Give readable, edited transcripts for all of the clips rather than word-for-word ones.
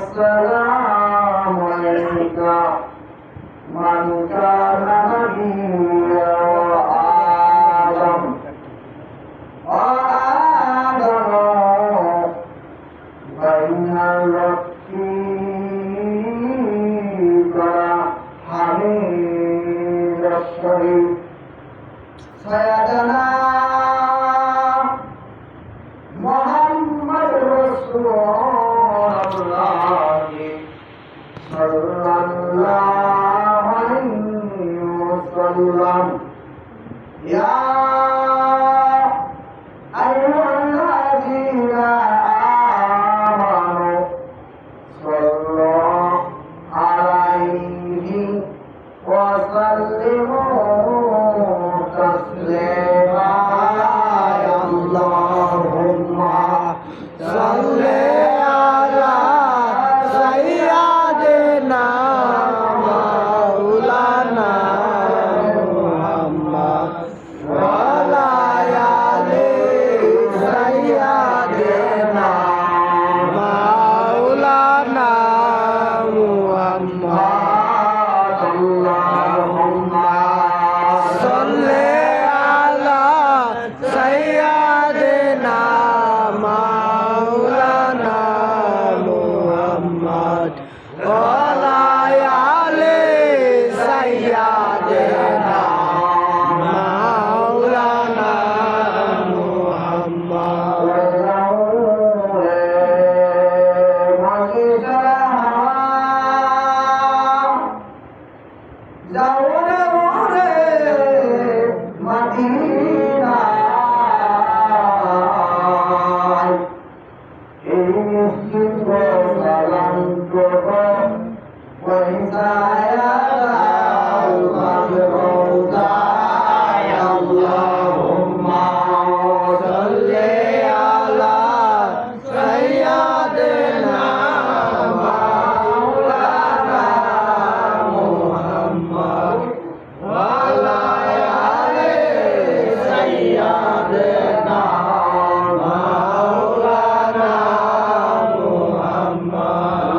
والسلام عليك من كان نبيا وآدم بين ربك حميد الشريف سيدنا محمد رسول الله صلى الله عليه وسلم يا أيها الذين آمنوا صلوا عليه وسلموا تسليما اللهم صل على سيدنا مولانا محمد وعلى آل سيدنا مولانا محمد اللهم صل على سيدنا مولانا محمد وعلى آل سيدنا مولانا اللهم صل على سيدنا مولانا محمد وعلى آل سيدنا مولانا محمد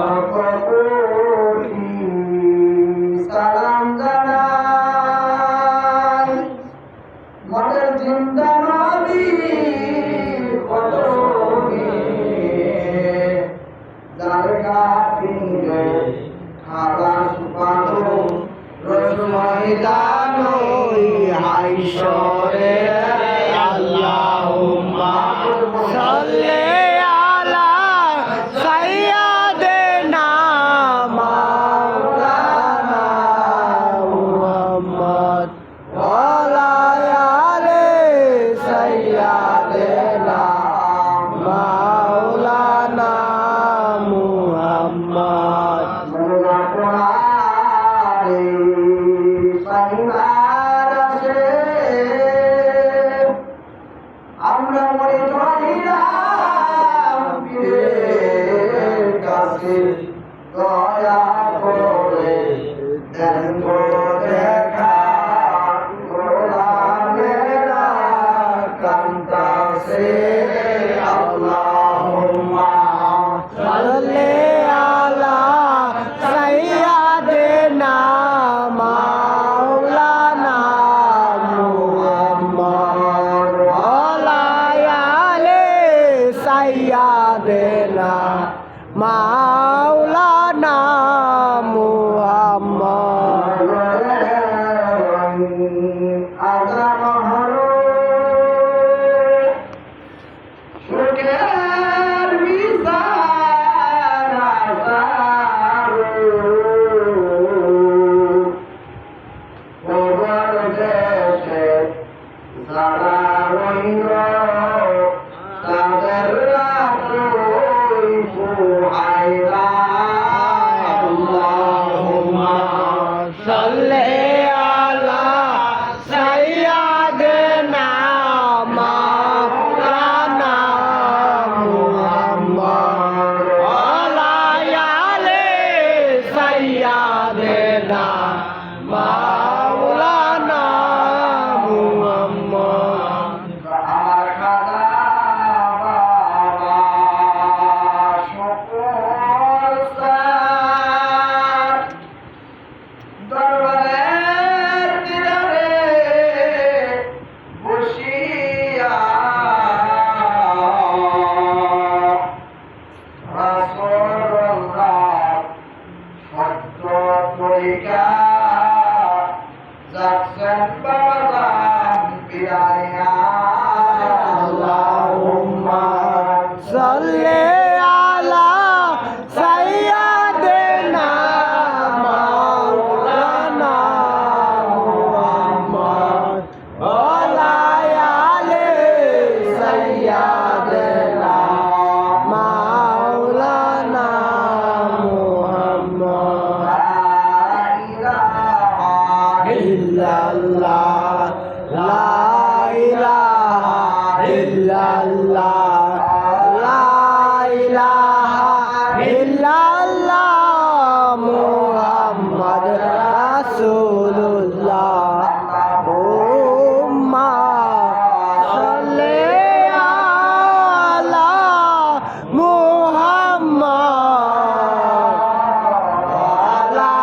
সালাম জানাই মনের জিন্দা নবী কদমে যার কাফিরে খালা সুপানো রসমাইদানো আইশরে আল্লাহুম্মা সাল্লি আলা সাইয়্যিদিনা মাওলানা মুহাম্মদ ওয়ালা আলি সাইয়্যিদিনা মাওলানা মুহাম্মদ আমরা মনে চাইলাম পীরের কাছে দয়া করে দেন গো দেখা গোলামেরা কান্তাছে আল্লাহুম্মা সাল্লি আলা সাইয়্যিদিনা মাওলানা মুহাম্মদ ওয়ালা আলি সাইয়্যিদিনা মাওলানা মুহাম্মদ সুখের বিছানা ওগর দেশে যারা রইল তাদের রাতই সুহাইল রাসূলুল্লাহ সত্য তরিকা যাচ্ছেন বাবাজান বিরাইয়া আল্লাহুম্মা সাল্লি আলা সাইয়্যিদিনা মাওলানা মুহাম্মদ ওয়া আলা আলি সাইয়্যিদিনা মাওলানা মুহাম্মদ লা ইলাহা ইল্লাল্লাহ লা ইলাহা ইল্লাল্লাহ লা ইলাহা ইল্লাল্লাহ মুহাম্মদ রাসূলুল্লাহ উম্মা সাল্লি আলা মুহাম্মদ ওয়া আলা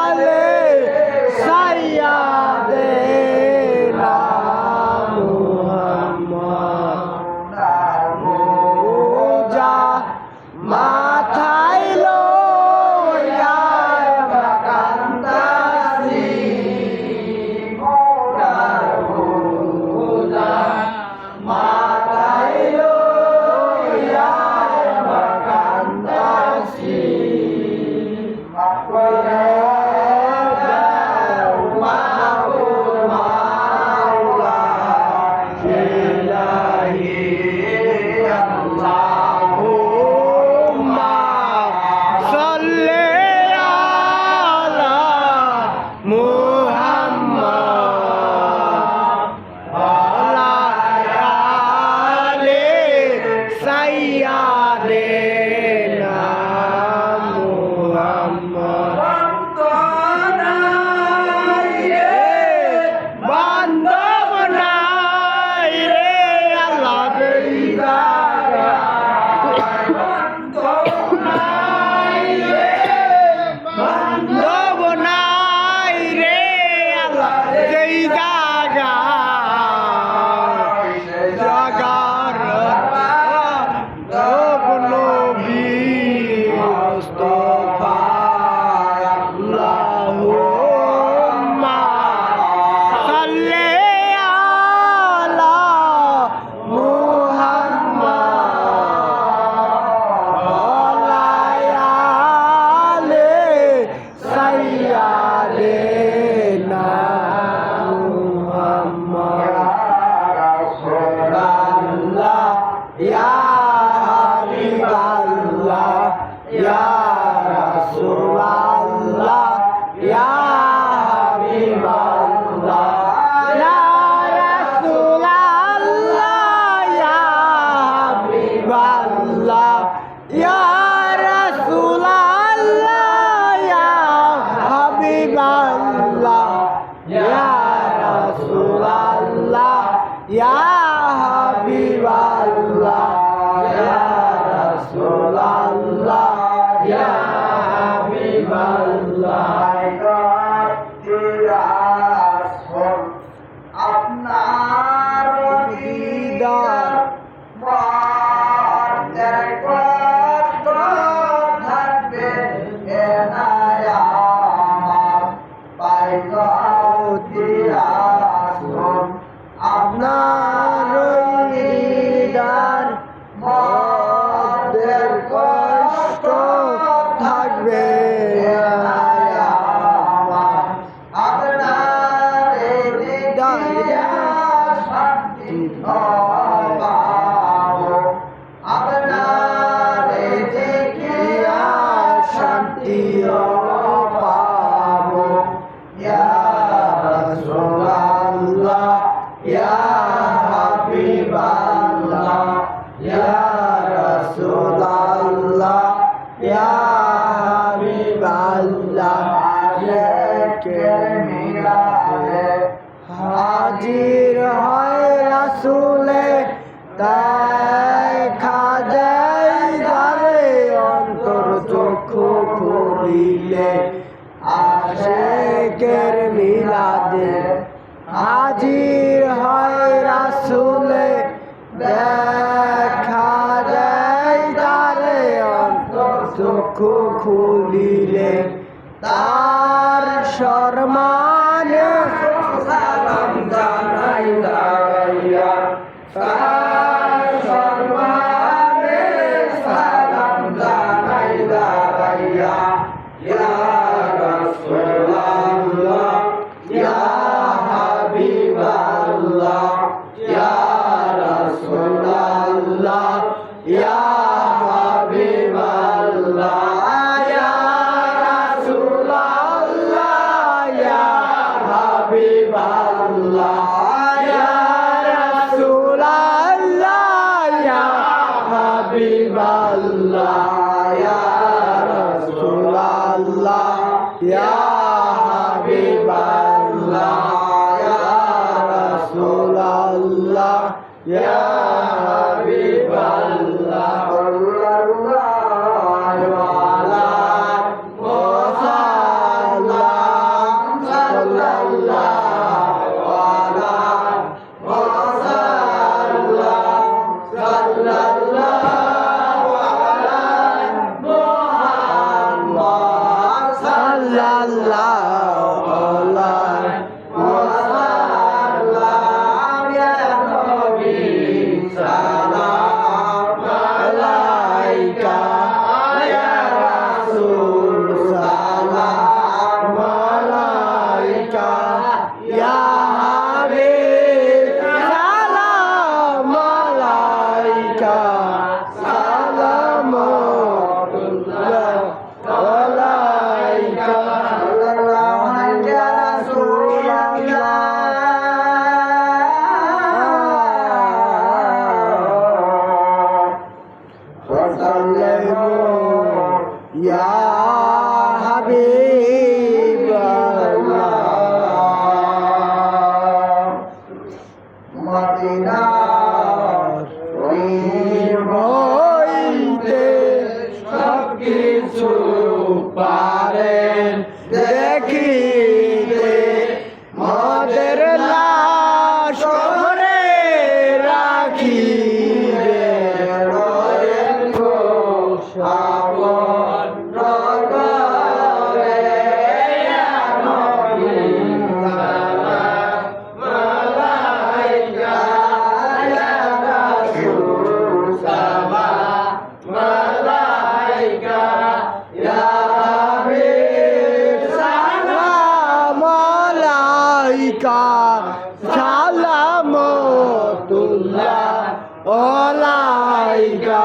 আলি সাইয়্যিদিনা মুহাম্মদ পূজা মাথায় লইয়া কান্দাসি মোরার পূজা মাথায় লইয়া কান্দাসি মাওলা ইলাহি আল্লাহুম্মা সাল্লি আলা মুহাম্মদ ওয়া আলা আলি সাইয়্যিদিনা মুহাম্মদ বান্দব নাই রে আল্লাহ বেইদারা বান্দব নাই রে আল্লাহ যেই জাগা জাগার বান্দব নবী মুস্তাফা আল্লাহুম্মা সাল্লি আলা মুহাম্মদ ওয়া আলা আলি সাইয়্যিদিনা মুহাম্মদ রাসূলুল্লাহ ইয়া হাবিবাল্লাহ ইয়া রাসূলুল্লাহ ইয়া হাবিবাল্লাহ ইয়া রাসূলুল্লাহ ইয়া হাবিবাল্লাহ ইয়া রাসূলুল্লাহ ইয়া হাবিবাল্লাহ ইয়া রাসূলুল্লাহ ইয়া হাবিবাল্লাহ ইয়া রাসূলুল্লাহ ইয়া হাবিবাল্লাহ আপনার দিদার মর্তের কষ্ট থাকবে এনায়াত পাইকাউতিরাসুন আপনার দিদার মর্তের কষ্ট থাকবে এনায়াত আপনার দিদার শান্তি পাবো আপনার দেখিয়া শান্তি পাবো ইয়া রাসূলুল্লাহ ইয়া হাবিবাল্লাহ ইয়া রাসূলুল্লাহ ইয়া হাবিবাল্লাহ কে মিলাদে হাজির হয় রাসূলে দেখা যায় যারে অন্তর চক্ষু খুলিলে আশিকের মিলাদে হাজির হয় রাসূলে দেখা যায় যারে চক্ষু খুলিলে তার সম্মানে সালাম জানাই দাঁড়াইয়া তার সম্মানে সালাম জানাই দাঁড়াইয়া ইয়া রাসূলুল্লাহ ইয়া হাবিবাল্লাহ ইয়া রাসূলুল্লাহ ইয়া হাবিবাল্লাহ ইয়া রাসূলুল্লাহ ইয়া হাবিবাল্লাহ ইয়া রাসূলুল্লাহ ইয়া হাবিবাল্লাহ ইয়া রাসূলুল্লাহ ইয়া হাবিবাল্লাহ ইয়া রাসূলুল্লাহ ইয়া হাবিবাল্লাহ Ya Habiballah Madinar হইতে সব কিছু পারেন দেখিতে মদের লাশ করে রাখিবে রয়েন গো শাবন নগরে নবী সালাম মালাইকা ইয়া রাসূল সালাম মালাইকা ইয়া হাবিব সালাম মালাইকা সালামতুল্লাহ আলাইকা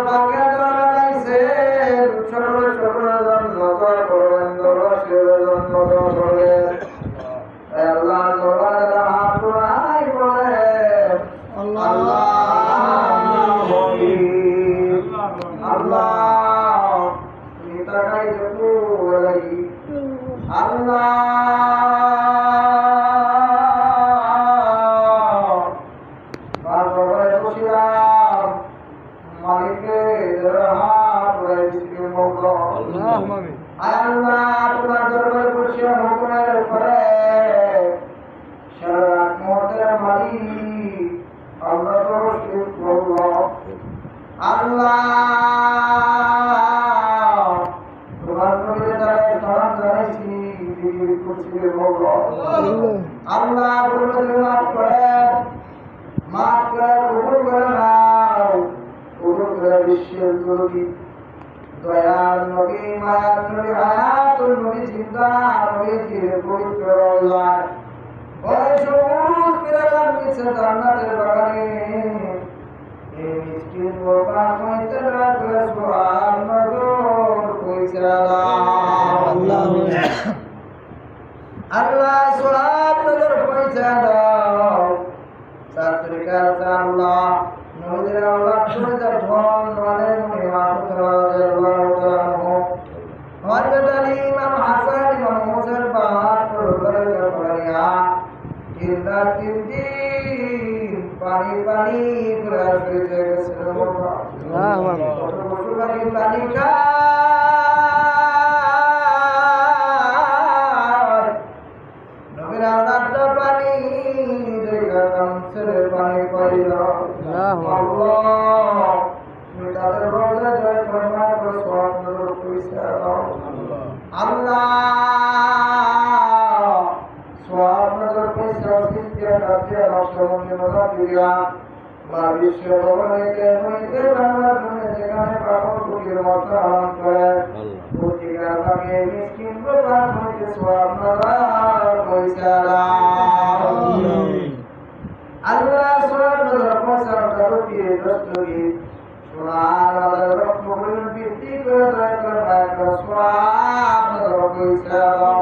বারবার বসিলাম মালিকে হাত রয়েছে মৌলা আল্লাহ তোমার দরবার বসে হুকুমের উপরে সারা রাত মুহূর্তের মালিক আল্লাহ তো শিব আল্লাহ তোমার নবীর দ্বারা সালাম জানাইছি পৃথিবীর কুরসির মৌলা আল্লাহ তুমি মাফ করে কবুল করে নাও কবুল করে বিশ্বের নবী দয়ার নবী মায়ার নবী হায়াতুল নবী জিন্দা নবী চির পবিত্র রওজায় ওই সবুজ পিরাগার নিচে জান্নাতের বাগানে এই মিষ্টির বোকা হইতে রাখলে সোহাগ নজর কইরা দাও আল্লাহ সোহাগ নজর কইরা দাও সাতরিকার আল্লাহ নবীর আওলাদ শুনে যা ধন মানে মহিমা রাদিয়াল্লাহু তাআলা হযরত আলী ইমাম হাসান ইমাম মুসার বাহাত করে করিয়া জিন্দা তিন দিন পানি পানি করে ফিরে গেছে পশু পাখি পানি খায় নবীর আওলাদটা পানি দেখা কামসের পানি পাইল আল্লাহ তুমি তাদের রোজা জয় ফরমা করে সওয়াব নজর কইরা দাও আল্লাহ সওয়াব নজর কইরা সিদ্দিয়া রাতিয়া রাষ্ট্রমন্ত্রী নজর দিয়া মা বিশ্ব ভবনেতে হইতে বাংলা শুনে যেখানে পাগল কুটির মতো আরাম করে প্রতিকার ভাগে মিসকিন গোপাল হইতে সওয়াব নজর কইরা দাও আল্লাহ সওয়াব নজর কইরা দাও দিয়ে দস্তগি সোনার আলোর রক্তগুলো বৃদ্ধি করে দয়া করে দয়া করে সওয়াব নজর কইরা দাও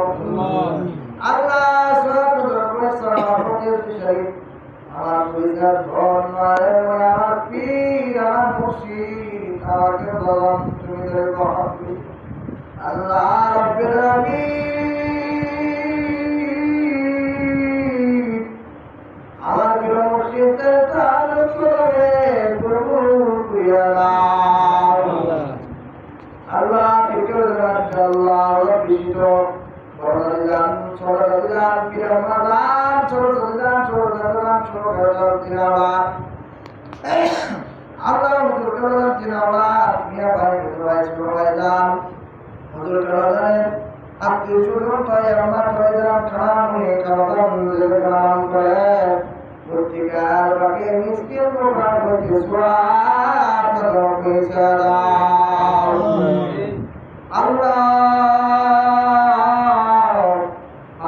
আল্লাহ সওয়াব নজর কইরা দাও প্রতি শরীফ আমার কইরা ধন মারে আমার পীর আমার মুর্শিদ আমাকে বললাম তুমি দেখো আল্লাহ রাব্বুল আলামিন আমার প্রিয় মুর্শিদের তালুক করে প্রভু প্রিয় আল্লাহ ফিকর আল্লাহ বিশিষ্ট বড় গান ছোট গান প্রিয় মাদান ছোট গান তিনাওয়ালা আল্লাহ হুজুর কালাম তিনাওয়ালা মিয়া ভাই হুজুর ভাই ছোট ভাই যান হুজুর কালাম আপনি ছোট ভাই আমার ভাই যান খান হয়ে কালাম লেবে কালাম করে প্রতিকার বাকি মিসকিন প্রকার হইতে সওয়াব নজর কইরা দাও আল্লাহ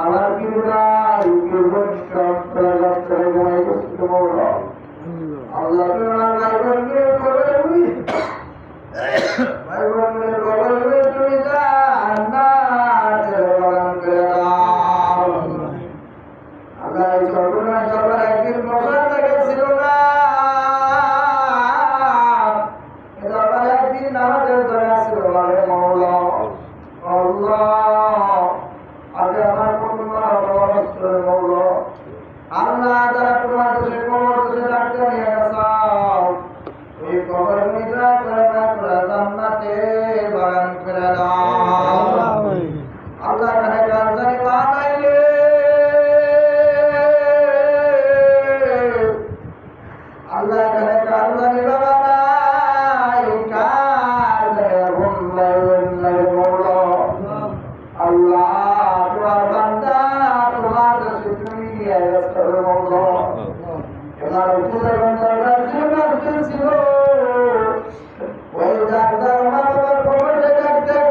আমার বিরুলাই বিরুদ্ধ করে গয় কষ্ট মোরা আল্লাহ তোমার ভাই বোনকে করে ভাই বোনকে করে তুমি জান্নাতের বাগান করে দাও আল্লাহ এই সর্বনা সবার একদিন বসার জায়গা ছিল না এ সবার একদিন নামাজের জায়গা ছিল না রে মাওলা আল্লাহ আগে আমার তোমার অবস্থার মাওলা আল্লাহ তারা তোমার দেশে কবর দেশে ডাকতে নিয়ে গেছাও এই কবর মিত্রা করে না করে জান্নাতে বাগান করে দাও আল্লাহ কানে গান জানি বানাইলে আল্লাহ কানে গান জানি বানাই কার জানি ঘুম লাগে মৌলা আল্লাহ তোমার বান্দা তোমার দেশে তুমি নিয়ে গেছো মৌলা এবার উঠে বান্দার জীবন ছিল ওই ডাক্তার মা বাবার কবরে ডাক্তার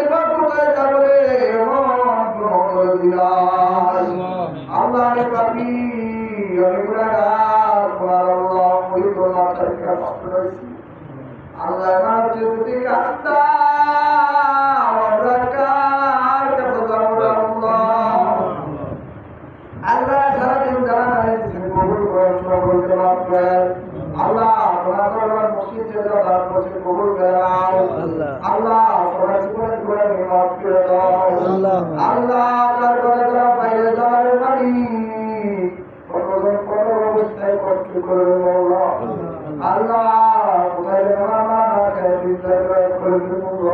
এবার কোথায় যাবো রে এমন কোনো করে দিলাই আল্লাহ রে পাপি আমি গুনাহগার তোমার আল্লাহ ওই তোমার থেকে কষ্ট হয়েছি আল্লাহ আমার যদি কাঁদতা আমরা কার কাছে যাবো রে আল্লাহ সারাদিন যারা কবুল করেন সকলকে মাফ করেন আল্লাহ তোমার দরবার মসজিদে যারা বসে কবুল করাও আল্লাহ সবার জীবনে করে মাফ করে দাও আল্লাহ তার ঘরে যারা বাইরে যাওয়ার বাড়ি কতজন কত অবস্থায় কষ্ট করে আল্লাহ আল্লাহ কোথায় আমার মা খায় চিন্তা করে দেবো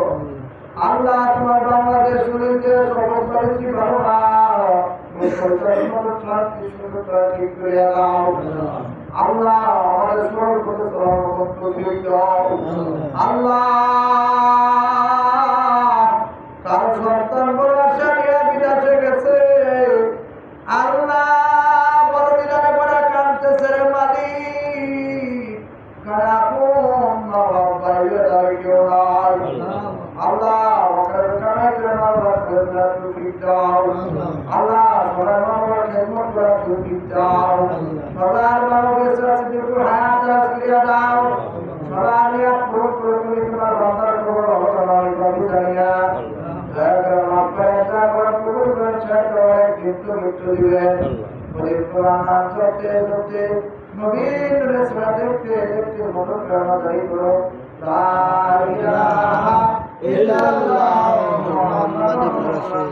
আল্লাহ তোমার বাংলাদেশ শুনিতে সকল পরিস্থিতি ভালো না ঠিক করে দাও আল্লাহ আমাদের স্মরণ করতে আল্লাহ কারো সন্তান বড় আশা নিয়ে বিদেশে গেছে আল্লাহ বড় দিনে পড়া কাঁদতেছে রে মালিক কারাপুন নবাব বাইরে দাঁড়িয়ে কেউ নাই আল্লাহ ওখানে কানাই করে নবাব করে তুমি দাও আল্লাহ সবার মামলা খেদমত করা তুমি দাও সবার মামলা সাথে একটু হাত রাজ করিয়া দাও সবার নিয়ে পুরো পুরো তুমি তোমার বান্দার খবর হতো না এই বাবু জানিয়া নবীন দেখতে দেখতে মদত করা যাই করো লা ইলাহা ইল্লাল্লাহ মুহাম্মাদুর রাসূল